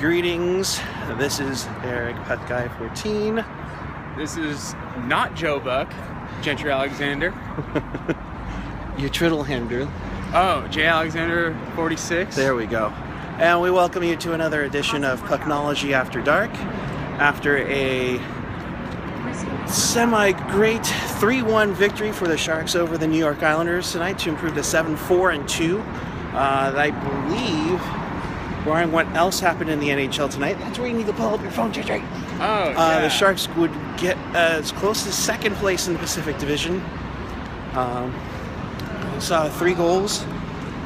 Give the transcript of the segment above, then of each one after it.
Greetings. This is Eric, Pet Guy 14. This is not Joe Buck, Gentry Alexander. Your Triddle Handler. Oh, J. Alexander 46. There we go. And we welcome you to another edition of Pucknology After Dark. After a semi-great 3-1 victory for the Sharks over the New York Islanders tonight to improve to 7-4-2. I believe, Brian, what else happened in the NHL tonight? That's where you need to pull up your phone, Gentry. Oh, yeah. The Sharks would get as close as second place in the Pacific Division. Saw 3 goals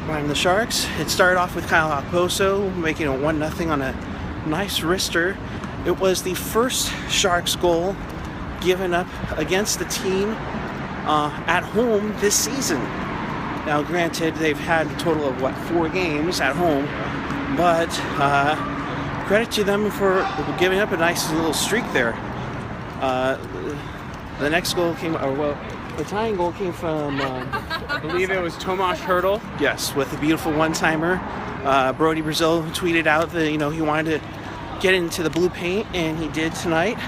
by the Sharks. It started off with Kyle Okposo making a 1-0 on a nice wrister. It was the first Sharks goal given up against the team at home this season. Now, granted, they've had a total of, 4 games at home, but credit to them for giving up a nice little streak there. The next goal came, the tying goal came from, I believe it was Tomas Hertl. Yes, with a beautiful one-timer. Brody Brazil tweeted out that, he wanted to get into the blue paint, and he did tonight.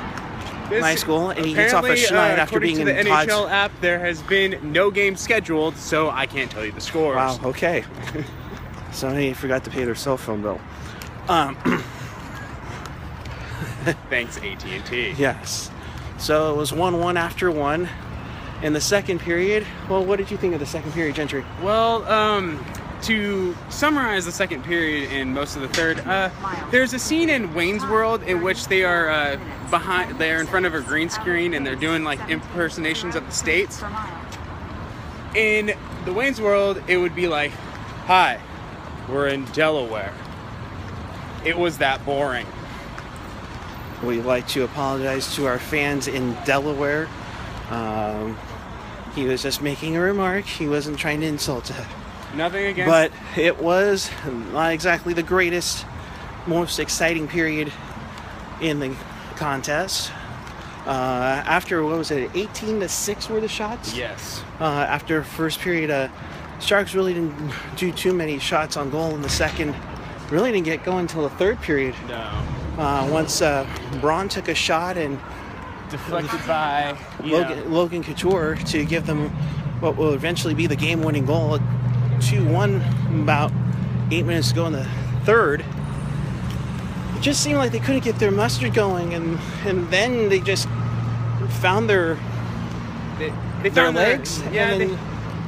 Nice goal, and he gets off a schneid after being in the NHL app, there has been no game scheduled, so I can't tell you the scores. Wow, okay. Somebody forgot to pay their cell phone bill. Thanks, AT&T. Yes. So it was 1-1 after 1. In the second period, what did you think of the second period, Gentry? Well, to summarize the second period and most of the third, there's a scene in Wayne's World in which they are they're in front of a green screen and they're doing like impersonations of the states. In the Wayne's World, it would be like, "Hi, we're in Delaware." It was that boring. We'd like to apologize to our fans in Delaware. He was just making a remark. He wasn't trying to insult us. Nothing against. But it was not exactly the greatest, most exciting period in the contest. After, 18-6 were the shots? Yes. After first period, Sharks really didn't do too many shots on goal in the second. Really didn't get going until the third period. No. Once Braun took a shot and deflected by Logan Couture to give them what will eventually be the game-winning goal. 2-1 about 8 minutes to go in the third. It just seemed like they couldn't get their mustard going, and then they just found their legs.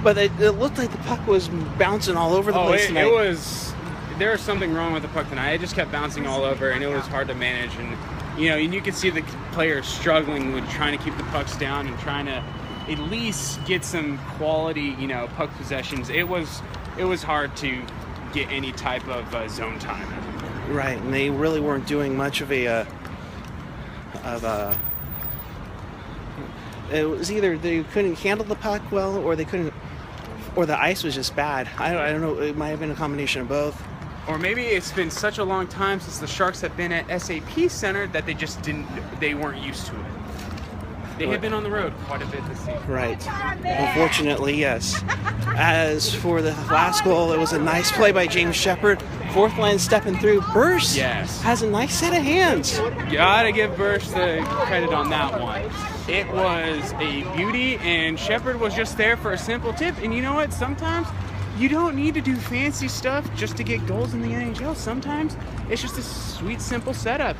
But it looked like the puck was bouncing all over the place tonight. There was something wrong with the puck tonight. It just kept bouncing all over, and it was hard to manage. And you could see the players struggling with trying to keep the pucks down and trying to at least get some quality, puck possessions. It was hard to get any type of zone time. Right, and they really weren't doing much of a. It was either they couldn't handle the puck well, or they couldn't, or the ice was just bad. I don't know. It might have been a combination of both. Or maybe it's been such a long time since the Sharks have been at SAP Center that they weren't used to it. They had been on the road quite a bit this season. Right. Unfortunately, yes. As for the last goal, it was a nice play by James Shepard. Fourth line stepping through. Bursch has a nice set of hands. Gotta give Bursch the credit on that one. It was a beauty, and Shepard was just there for a simple tip. And you know what? Sometimes you don't need to do fancy stuff just to get goals in the NHL. Sometimes it's just a sweet, simple setup.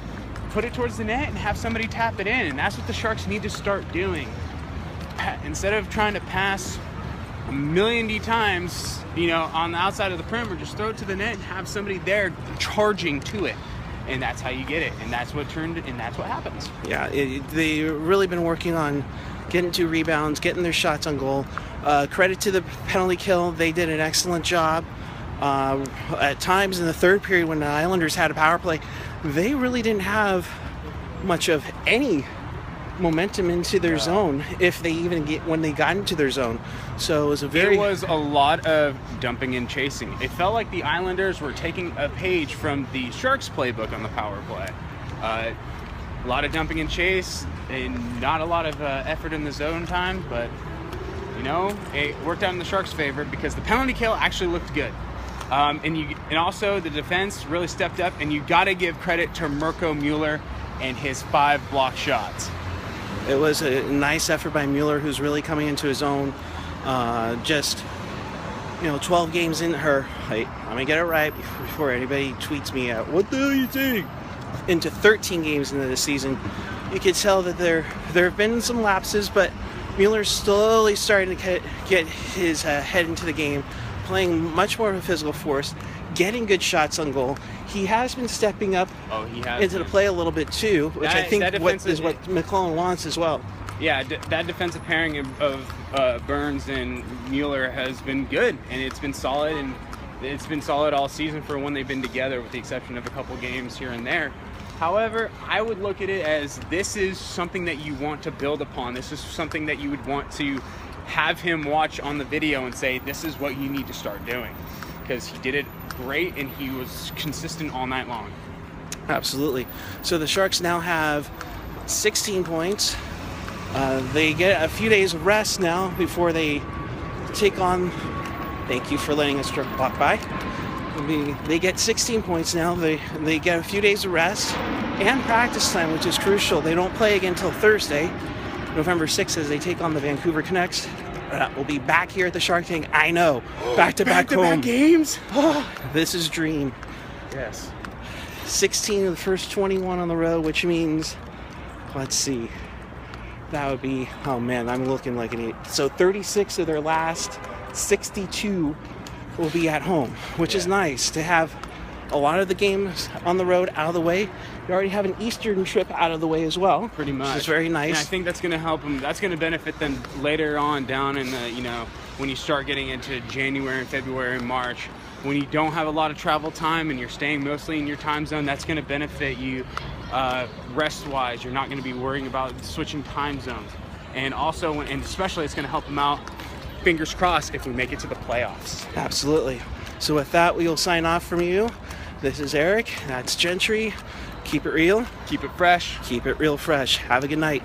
Put it towards the net and have somebody tap it in. And that's what the Sharks need to start doing. Instead of trying to pass a million times, on the outside of the perimeter, just throw it to the net and have somebody there charging to it. And that's how you get it. And that's what happens. Yeah, they've really been working on getting 2 rebounds, getting their shots on goal. Credit to the penalty kill. They did an excellent job. At times in the third period when the Islanders had a power play, they really didn't have much of any momentum into their zone, if they even when they got into their zone. So it was a lot of dumping and chasing. It felt like the Islanders were taking a page from the Sharks playbook on the power play. A lot of dumping and chase and not a lot of effort in the zone time, but it worked out in the Sharks' favor because the penalty kill actually looked good. And also the defense really stepped up, and you got to give credit to Mirko Mueller and his 5 block shots. It was a nice effort by Mueller, who's really coming into his own. Just 12 games in her. Wait, let me get it right before anybody tweets me out. What the hell are you saying? Into 13 games into the season, you could tell that there have been some lapses, but Mueller's slowly starting to get his head into the game, playing much more of a physical force, getting good shots on goal. He has been stepping up into the play a little bit too, which I think is what McClellan wants as well. Yeah, that defensive pairing of Burns and Mueller has been good, and it's been solid, and it's been solid all season for when they've been together, with the exception of a couple games here and there. However, I would look at it as this is something that you want to build upon. This is something that you would want to have him watch on the video and say, this is what you need to start doing, because he did it great and he was consistent all night long. Absolutely. So the Sharks now have 16 points. They get a few days of rest now before they take on. Thank you for letting us walk by. They get 16 points now. They get a few days of rest and practice time, which is crucial. They don't play again until Thursday, November 6th, as they take on the Vancouver Canucks. We'll be back here at the Shark Tank. I know. Back-to-back home games. This is dream. Yes. 16 of the first 21 on the road, which means, let's see, that would be, oh man, I'm looking like an 8. So 36 of their last 62 will be at home, which is nice to have a lot of the games on the road out of the way. You already have an Eastern trip out of the way as well. Pretty much. Which is very nice. And I think that's going to help them. That's going to benefit them later on down in the, when you start getting into January and February and March, when you don't have a lot of travel time and you're staying mostly in your time zone. That's going to benefit you rest-wise. You're not going to be worrying about switching time zones. And also, and especially, it's going to help them out, fingers crossed, if we make it to the playoffs. Absolutely. So with that, we will sign off from you. This is Eric. That's Gentry. Keep it real. Keep it fresh. Keep it real fresh. Have a good night.